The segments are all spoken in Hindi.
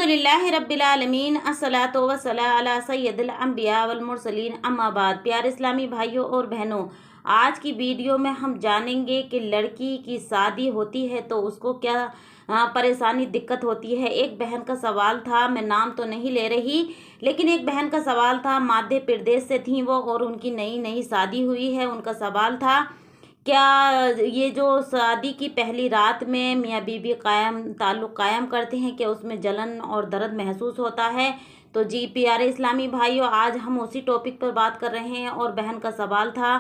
अल्हम्दुलिल्लाहि रब्बिल आलमीन अस्सलातु वस्सलामु अला सय्यदिल अंबिया वल मुरसलीन अम्मा बाद। प्यारे इस्लामी भाइयों और बहनों, आज की वीडियो में हम जानेंगे कि लड़की की शादी होती है तो उसको क्या परेशानी दिक्कत होती है। एक बहन का सवाल था, मैं नाम तो नहीं ले रही, लेकिन एक बहन का सवाल था, मध्य प्रदेश से थी वो और उनकी नई नई शादी हुई है। उनका सवाल था, क्या ये जो शादी की पहली रात में मियाँ बीवी ताल्लुक़ कायम करते हैं, क्या उसमें जलन और दर्द महसूस होता है। तो जी प्यारे इस्लामी भाइयों, आज हम उसी टॉपिक पर बात कर रहे हैं और बहन का सवाल था,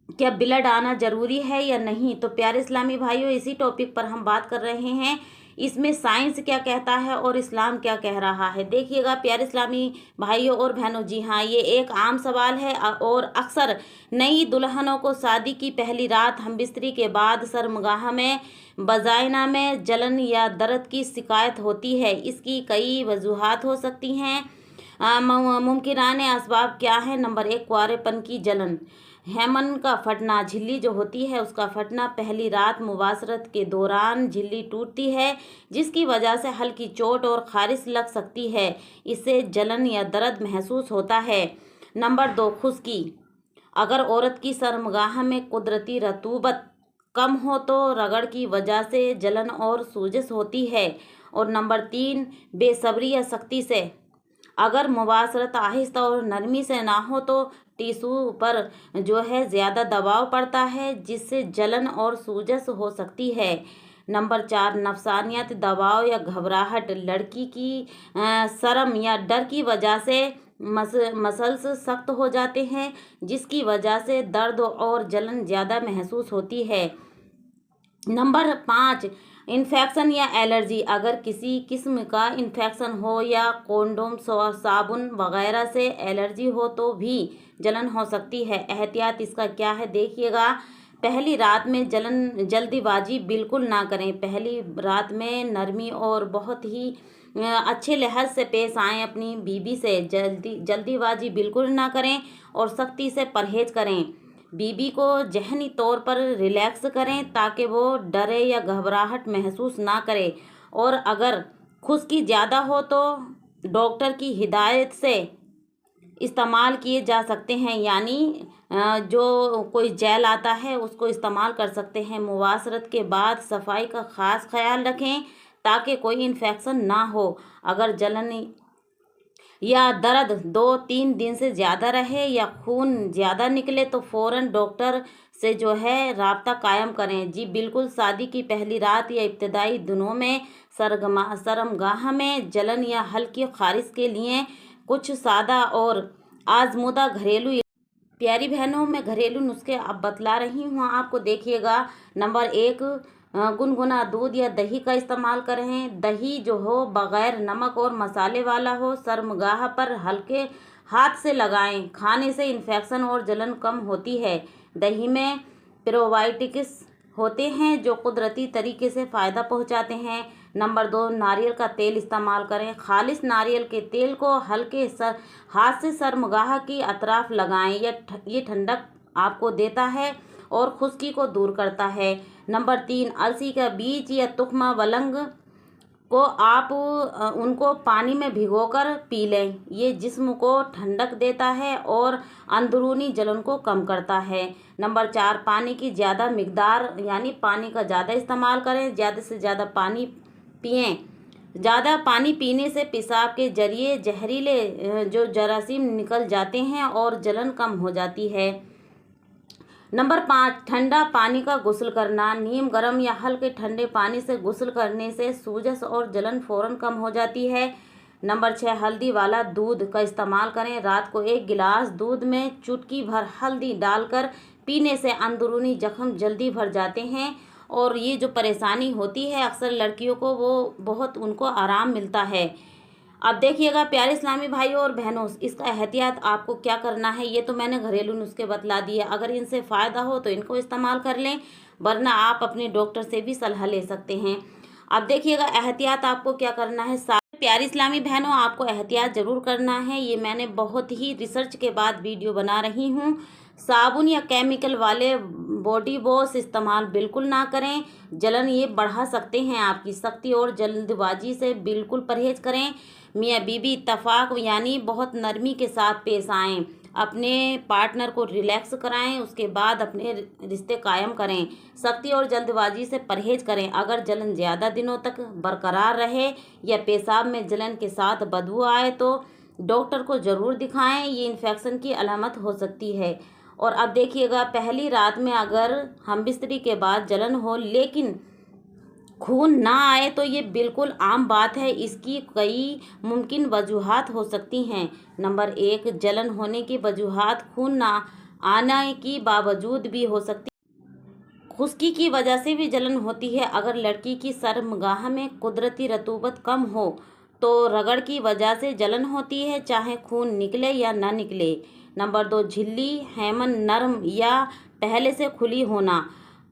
क्या ब्लड आना ज़रूरी है या नहीं। तो प्यारे इस्लामी भाइयों, इसी टॉपिक पर हम बात कर रहे हैं। इसमें साइंस क्या कहता है और इस्लाम क्या कह रहा है। देखिएगा प्यारे इस्लामी भाइयों और बहनों, जी हाँ, ये एक आम सवाल है और अक्सर नई दुल्हनों को शादी की पहली रात हमबिस्तरी के बाद शर्मगाह में वजाइना में जलन या दर्द की शिकायत होती है। इसकी कई वजूहात हो सकती हैं। मुमकिनाने असबाब क्या है। नंबर 1, कुंवारेपन की जलन, हेमन का फटना, झिल्ली जो होती है उसका फटना। पहली रात मुबाशरत के दौरान झिल्ली टूटती है जिसकी वजह से हल्की चोट और खारिश लग सकती है, इससे जलन या दर्द महसूस होता है। नंबर 2, खुश्की, अगर औरत की शर्मगाह में कुदरती रतूबत कम हो तो रगड़ की वजह से जलन और सूजश होती है। और नंबर 3, बेसब्री या सख्ती से, अगर मुबाशरत आहिस्ता और नरमी से ना हो तो टिश्यू पर जो है ज़्यादा दबाव पड़ता है जिससे जलन और सूजश हो सकती है। नंबर 4, नफसानियत दबाव या घबराहट, लड़की की शर्म या डर की वजह से मसल्स सख्त हो जाते हैं जिसकी वजह से दर्द और जलन ज़्यादा महसूस होती है। नंबर 5, इन्फेक्शन या एलर्जी, अगर किसी किस्म का इन्फेक्शन हो या कोंडोम साबुन वगैरह से एलर्जी हो तो भी जलन हो सकती है। एहतियात इसका क्या है, देखिएगा। पहली रात में जल्दीबाजी बिल्कुल ना करें। पहली रात में नरमी और बहुत ही अच्छे लिहाज से पेश आएँ अपनी बीवी से। जल्दीबाजी बिल्कुल ना करें और सख्ती से परहेज करें। बीबी को ज़हनी तौर पर रिलैक्स करें ताकि वो डरे या घबराहट महसूस ना करे। और अगर खुश्की ज़्यादा हो तो डॉक्टर की हिदायत से इस्तेमाल किए जा सकते हैं, यानी जो कोई जेल आता है उसको इस्तेमाल कर सकते हैं। मुबाशरत के बाद सफाई का ख़ास ख्याल रखें ताकि कोई इन्फेक्शन ना हो। अगर जलन या दर्द 2-3 दिन से ज़्यादा रहे या खून ज़्यादा निकले तो फ़ौरन डॉक्टर से जो है राब्ता कायम करें। जी बिल्कुल, शादी की पहली रात या इब्तदाई दिनों में शर्मगाह में जलन या हल्की खारिश के लिए कुछ सादा और आजमूदा घरेलू, प्यारी बहनों, मैं घरेलू नुस्खे अब बतला रही हूँ आपको। देखिएगा। नंबर 1, गुनगुना दूध या दही का इस्तेमाल करें। दही जो हो बग़ैर नमक और मसाले वाला हो। शर्मगाह पर हल्के हाथ से लगाएं। खाने से इन्फेक्शन और जलन कम होती है। दही में प्रोबायोटिक्स होते हैं जो कुदरती तरीके से फ़ायदा पहुंचाते हैं। नंबर 2, नारियल का तेल इस्तेमाल करें। खालिश नारियल के तेल को हल्के हाथ से शर्मगाह की अतराफ लगाएं। ये ठंडक आपको देता है और खुश्की को दूर करता है। नंबर 3, अलसी का बीज या तुख्मा वलंग को आप उनको पानी में भिगोकर पी लें। ये जिस्म को ठंडक देता है और अंदरूनी जलन को कम करता है। नंबर 4, पानी की ज़्यादा मिकदार, यानी पानी का ज़्यादा इस्तेमाल करें। ज़्यादा से ज़्यादा पानी पिएं। ज़्यादा पानी पीने से पेशाब के जरिए जहरीले जो जरासीम निकल जाते हैं और जलन कम हो जाती है। नंबर 5, ठंडा पानी का गुस्ल करना। नीम गर्म या हल्के ठंडे पानी से गुस्ल करने से सूजश और जलन फ़ौरन कम हो जाती है। नंबर 6, हल्दी वाला दूध का इस्तेमाल करें। रात को 1 गिलास दूध में चुटकी भर हल्दी डालकर पीने से अंदरूनी जख्म जल्दी भर जाते हैं और ये जो परेशानी होती है अक्सर लड़कियों को, वो बहुत उनको आराम मिलता है। अब देखिएगा प्यारे इस्लामी भाइयों और बहनों, इसका एहतियात आपको क्या करना है। ये तो मैंने घरेलू नुस्खे बतला दिए, अगर इनसे फ़ायदा हो तो इनको इस्तेमाल कर लें, वरना आप अपने डॉक्टर से भी सलाह ले सकते हैं। अब देखिएगा एहतियात आपको क्या करना है। प्यारी इस्लामी बहनों, आपको एहतियात ज़रूर करना है। ये मैंने बहुत ही रिसर्च के बाद वीडियो बना रही हूँ। साबुन या केमिकल वाले बॉडी वॉश इस्तेमाल बिल्कुल ना करें, जलन ये बढ़ा सकते हैं आपकी। सख्ती और जल्दबाजी से बिल्कुल परहेज करें। मियाँ बीवी इत्तफाक यानी बहुत नरमी के साथ पेश आएँ। अपने पार्टनर को रिलैक्स कराएं, उसके बाद अपने रिश्ते कायम करें। सख्ती और जल्दबाजी से परहेज करें। अगर जलन ज़्यादा दिनों तक बरकरार रहे या पेशाब में जलन के साथ बदबू आए तो डॉक्टर को ज़रूर दिखाएं, ये इन्फेक्शन की अलामत हो सकती है। और अब देखिएगा, पहली रात में अगर हम बिस्तरी के बाद जलन हो लेकिन खून ना आए तो ये बिल्कुल आम बात है। इसकी कई मुमकिन वजूहात हो सकती हैं। नंबर 1, जलन होने की वजूहात खून ना आने की बावजूद भी हो सकती। खुश्की की वजह से भी जलन होती है। अगर लड़की की शर्मगाह में कुदरती रतूबत कम हो तो रगड़ की वजह से जलन होती है, चाहे खून निकले या ना निकले। नंबर 2, झिल्ली हैमन नरम या पहले से खुली होना।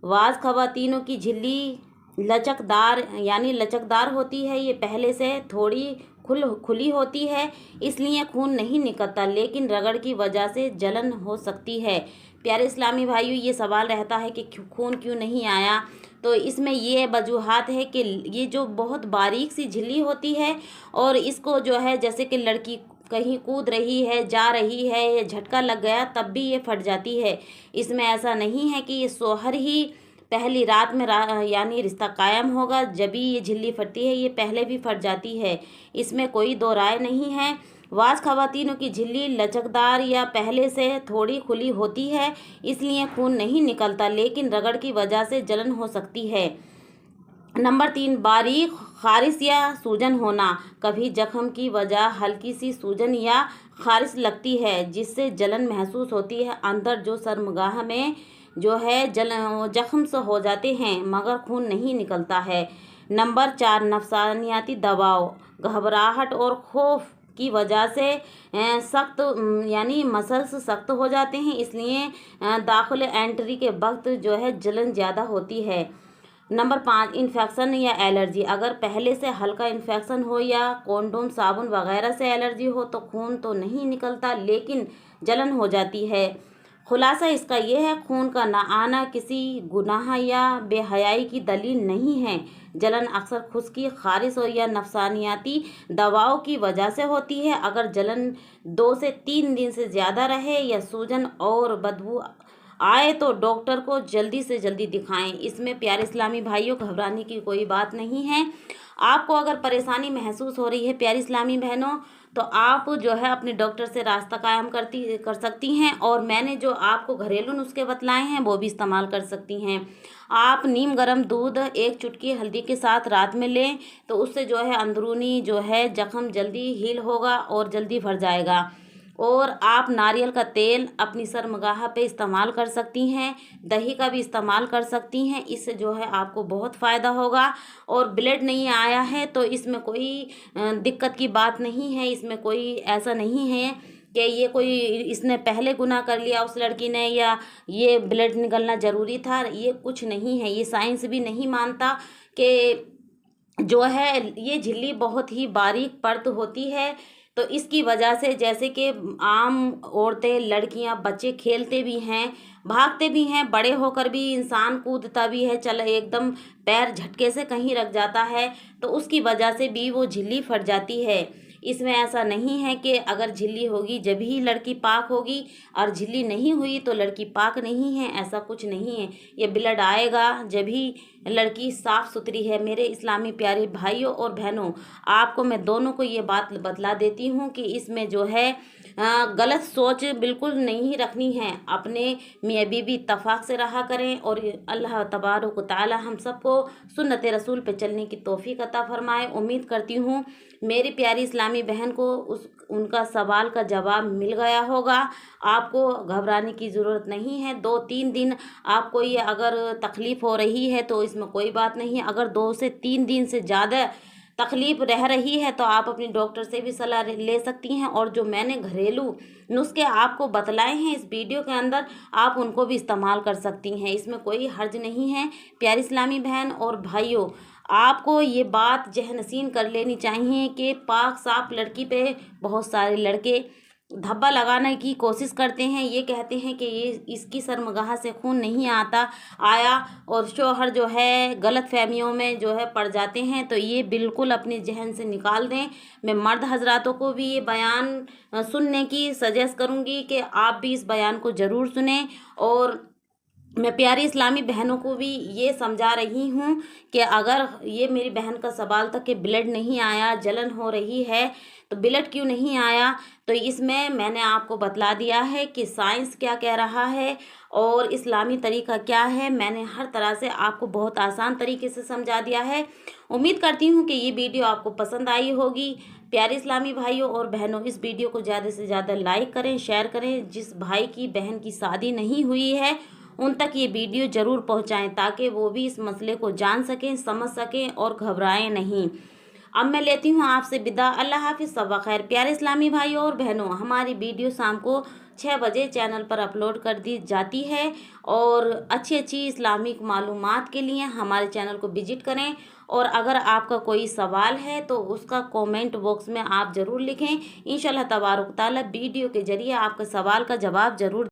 बाज़ ख़वातीनों की झिल्ली लचकदार यानी लचकदार होती है, ये पहले से थोड़ी खुली होती है, इसलिए खून नहीं निकलता, लेकिन रगड़ की वजह से जलन हो सकती है। प्यारे इस्लामी भाइयों, ये सवाल रहता है कि खून क्यों नहीं आया, तो इसमें ये वजूहात है कि ये जो बहुत बारीक सी झिल्ली होती है और इसको जो है जैसे कि लड़की कहीं कूद रही है, जा रही है, या झटका लग गया तब भी ये फट जाती है। इसमें ऐसा नहीं है कि ये सोहर ही पहली रात में यानी रिश्ता कायम होगा जब भी ये झिल्ली फटती है, ये पहले भी फट जाती है, इसमें कोई दो राय नहीं है। बाज़ ख़वातीनों की झिल्ली लचकदार या पहले से थोड़ी खुली होती है, इसलिए खून नहीं निकलता, लेकिन रगड़ की वजह से जलन हो सकती है। नंबर 3, बारीक खारिश या सूजन होना। कभी जख्म की वजह हल्की सी सूजन या खारिश लगती है जिससे जलन महसूस होती है। अंदर जो शर्मगाह में जो है जख्म से हो जाते हैं मगर खून नहीं निकलता है। नंबर 4, नफसानियाती दबाव। घबराहट और खौफ की वजह से सख्त यानी मसल्स सख्त हो जाते हैं, इसलिए दाखिल एंट्री के वक्त जो है जलन ज़्यादा होती है। नंबर 5, इन्फेक्शन या एलर्जी। अगर पहले से हल्का इन्फेक्शन हो या कॉन्डोम साबुन वगैरह से एलर्जी हो तो खून तो नहीं निकलता लेकिन जलन हो जाती है। खुलासा इसका यह है, खून का ना आना किसी गुनाह या बेहयाई की दलील नहीं है। जलन अक्सर खुश्की, खारिश और या नफसानियाती दवाओं की वजह से होती है। अगर जलन 2 से 3 दिन से ज़्यादा रहे या सूजन और बदबू आए तो डॉक्टर को जल्दी से जल्दी दिखाएं। इसमें प्यारे इस्लामी भाइयों, घबराने की कोई बात नहीं है। आपको अगर परेशानी महसूस हो रही है प्यारी इस्लामी बहनों, तो आप जो है अपने डॉक्टर से रास्ता कायम कर सकती हैं, और मैंने जो आपको घरेलू नुस्खे बतलाए हैं वो भी इस्तेमाल कर सकती हैं। आप नीम गर्म दूध 1 चुटकी हल्दी के साथ रात में लें तो उससे जो है अंदरूनी जो है जख्म जल्दी हील होगा और जल्दी भर जाएगा। और आप नारियल का तेल अपनी शर्मगाह पे इस्तेमाल कर सकती हैं, दही का भी इस्तेमाल कर सकती हैं, इससे जो है आपको बहुत फ़ायदा होगा। और ब्लड नहीं आया है तो इसमें कोई दिक्कत की बात नहीं है। इसमें कोई ऐसा नहीं है कि ये कोई इसने पहले गुनाह कर लिया उस लड़की ने या ये ब्लड निकलना ज़रूरी था, ये कुछ नहीं है। ये साइंस भी नहीं मानता कि जो है ये झिल्ली बहुत ही बारीक परत होती है, तो इसकी वजह से जैसे कि आम औरतें, लड़कियां, बच्चे खेलते भी हैं, भागते भी हैं, बड़े होकर भी इंसान कूदता भी है, चल एकदम पैर झटके से कहीं रख जाता है तो उसकी वजह से भी वो झिल्ली फट जाती है। इसमें ऐसा नहीं है कि अगर झिल्ली होगी जब ही लड़की पाक होगी और झिल्ली नहीं हुई तो लड़की पाक नहीं है, ऐसा कुछ नहीं है। ये ब्लड आएगा जब ही लड़की साफ़ सुथरी है। मेरे इस्लामी प्यारे भाइयों और बहनों, आपको मैं दोनों को ये बात बतला देती हूँ कि इसमें जो है गलत सोच बिल्कुल नहीं रखनी है। अपने मियाँ बीवी इत्तफाक से रहा करें और अल्लाह तबारक व तआला हम सबको सुन्नत रसूल पे चलने की तौफीक अता फरमाए। उम्मीद करती हूँ मेरी प्यारी इस्लामी बहन को उनका सवाल का जवाब मिल गया होगा। आपको घबराने की ज़रूरत नहीं है। 2-3 दिन आपको ये अगर तकलीफ़ हो रही है तो इसमें कोई बात नहीं है। अगर 2 से 3 दिन से ज़्यादा तकलीफ़ रह रही है तो आप अपने डॉक्टर से भी सलाह ले सकती हैं, और जो मैंने घरेलू नुस्खे आपको बतलाए हैं इस वीडियो के अंदर आप उनको भी इस्तेमाल कर सकती हैं। इसमें कोई हर्ज नहीं है। प्यारी इस्लामी बहन और भाइयों, आपको ये बात जहनशीन कर लेनी चाहिए कि पाक साफ लड़की पे बहुत सारे लड़के धब्बा लगाने की कोशिश करते हैं। ये कहते हैं कि ये इसकी शर्मगाह से खून नहीं आया और शौहर जो है गलतफहमियों में जो है पड़ जाते हैं, तो ये बिल्कुल अपने जहन से निकाल दें। मैं मर्द हजरातों को भी ये बयान सुनने की सजेस्ट करूँगी कि आप भी इस बयान को ज़रूर सुने। और मैं प्यारी इस्लामी बहनों को भी ये समझा रही हूँ कि अगर ये मेरी बहन का सवाल था कि ब्लड नहीं आया, जलन हो रही है, तो ब्लड क्यों नहीं आया, तो इसमें मैंने आपको बतला दिया है कि साइंस क्या कह रहा है और इस्लामी तरीका क्या है। मैंने हर तरह से आपको बहुत आसान तरीके से समझा दिया है। उम्मीद करती हूँ कि ये वीडियो आपको पसंद आई होगी। प्यारे इस्लामी भाइयों और बहनों, इस वीडियो को ज़्यादा से ज़्यादा लाइक करें, शेयर करें। जिस भाई की बहन की शादी नहीं हुई है उन तक ये वीडियो ज़रूर पहुंचाएं, ताकि वो भी इस मसले को जान सकें, समझ सकें और घबराएं नहीं। अब मैं लेती हूँ आपसे विदा। अल्लाह हाफिज़, सब खैर। प्यारे इस्लामी भाइयों और बहनों, हमारी वीडियो शाम को 6 बजे चैनल पर अपलोड कर दी जाती है और अच्छी अच्छी इस्लामिक मालूमात के लिए हमारे चैनल को विजिट करें। और अगर आपका कोई सवाल है तो उसका कमेंट बॉक्स में आप ज़रूर लिखें। इंशाल्लाह तबारक तआला वीडियो के ज़रिए आपके सवाल का जवाब ज़रूर